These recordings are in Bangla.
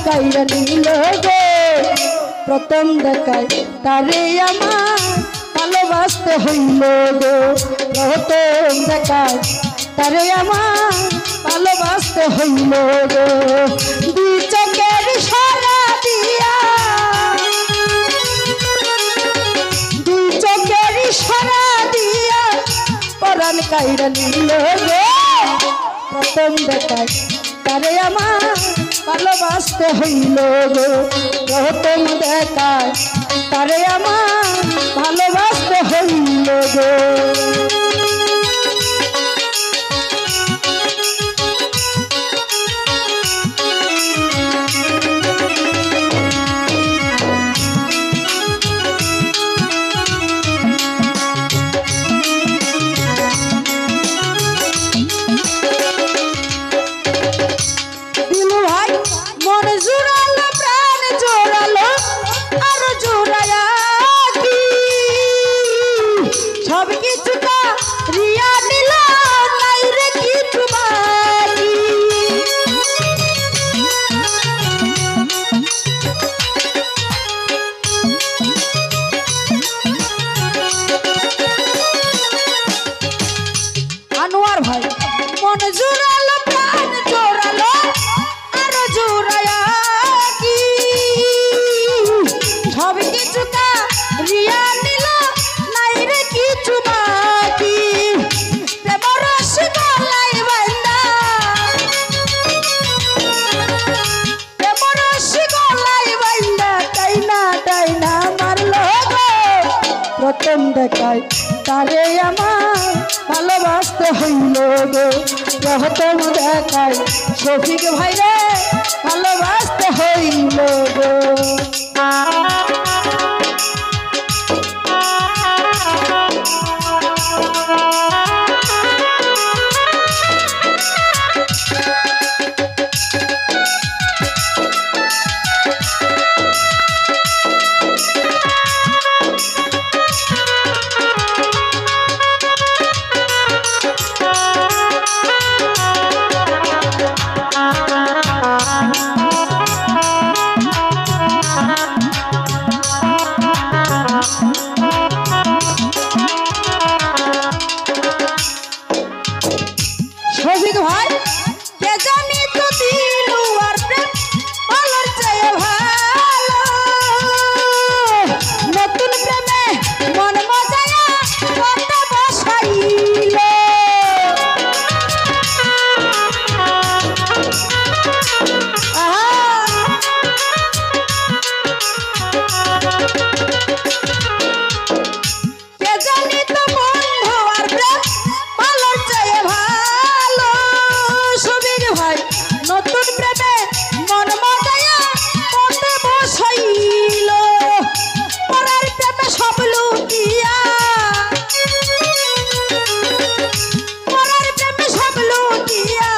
কাইরা নিল গো প্রথম দেখায় তারে আমার ভালোবাসতে হইল গো প্রথম দেখায় তারে আমার ভালোবাসতে হইল গো দুই চোখের ইশারা দিয়া দুই চোখের ইশারা দিয়া পরাণ কাইরা নিল গো প্রথম দেখায় তারে আমার ভালোবাসতে হইল গো প্রথম দেখায় তারে আমার ভালোবাসতে হইল গো প্রথম দেখায় তারে আমার ভালোবাসতে হইল গো প্রথম দেখায় শফিক ভাইরে ভালোবাসতে হইল গো শফিক ভাই কে জানি তো দিল আর প্রেম ভালোর চেয়ে ভালো নতুন প্রেমে মন মজায়া করতে বসাইল কে জানি তো বন্ধু আর প্রেম ভালোর চেয়ে ভালো নতুন প্রেমে মন মজায়া করতে বসাইল পরার প্রেমে সব লুকিয়া পরার প্রেমে সব লুকিয়া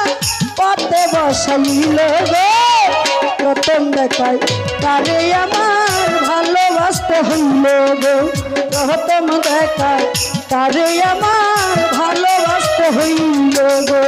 করতে বসাইল গো প্রথম দেখায় তারে আমার ভালোবাসতে হইল গো প্রথম দেখায় তারে আমার ভালোবাসতে হইল গো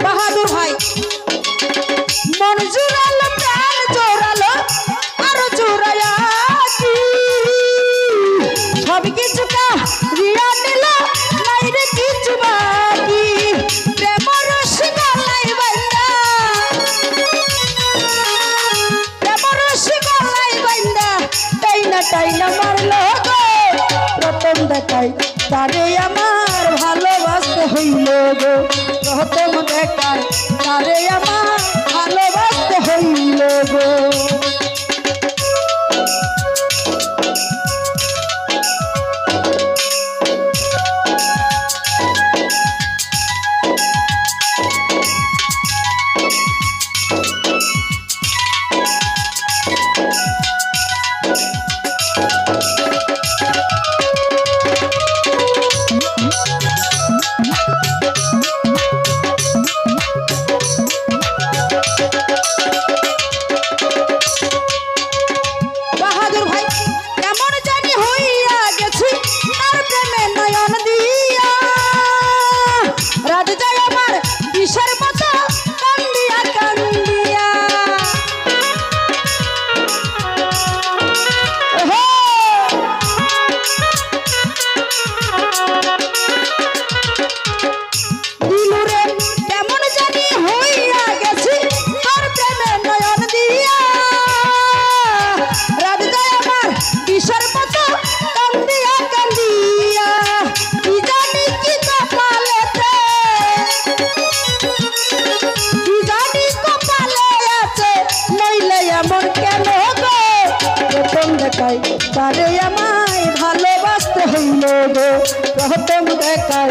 বাহাদুর ভাই তারে আমার ভালোবাসতে হইল গো প্রথম দেখায় তারে আমার ভালোবাসতে হইল গো। তারে আমায় ভালোবাসতে হইল গো প্রথম দেখায়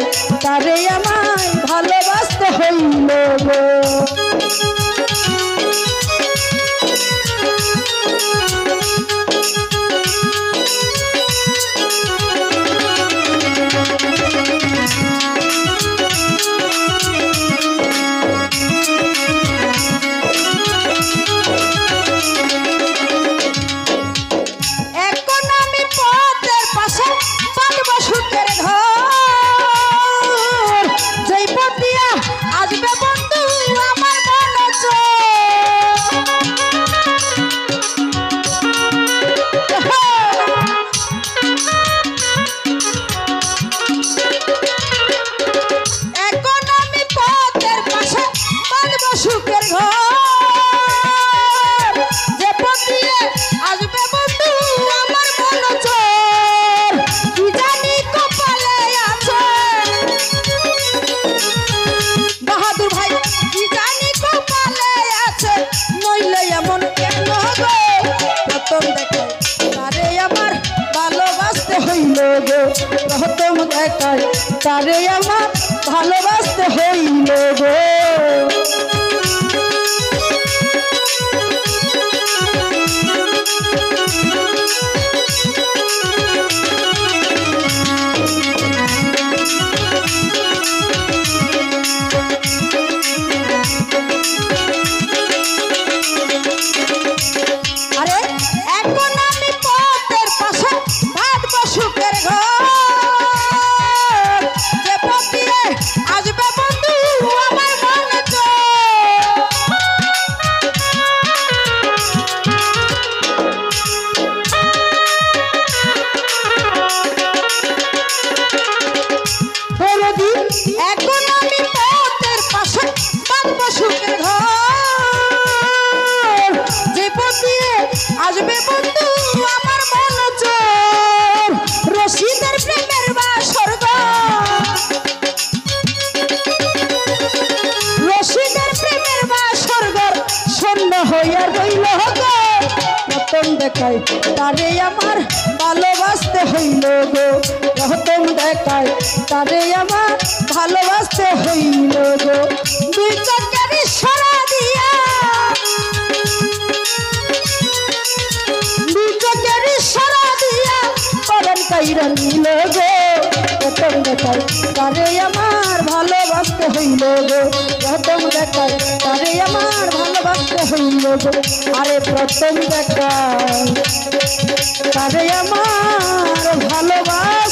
তারে আমায় ভালোবাসতে হইল গো। প্রথম দেখায় তারে আমার ভালোবাসতে হইল গো। আসবে বন্ধু আমার মন চোর রশিদের প্রেমের বাসর গো রশিদের প্রেমের বাসর গো শূন্য হইয়া রইল গো প্রথম দেখায় তারে আমার ভালোবাসতে হইল গো প্রথম দেখায় তারে আমার ভালোবাসতে হইল গো দুই চোখের ইশারা দিয়া কাইরা নিল গো প্রথম দেখায় তারে আমার ভালোবাসতে হইল গো প্রথম দেখায় তারে আমার ভালোবাসতে হইল গো আরে প্রথম দেখায় তারে আমার ভালোবাসতে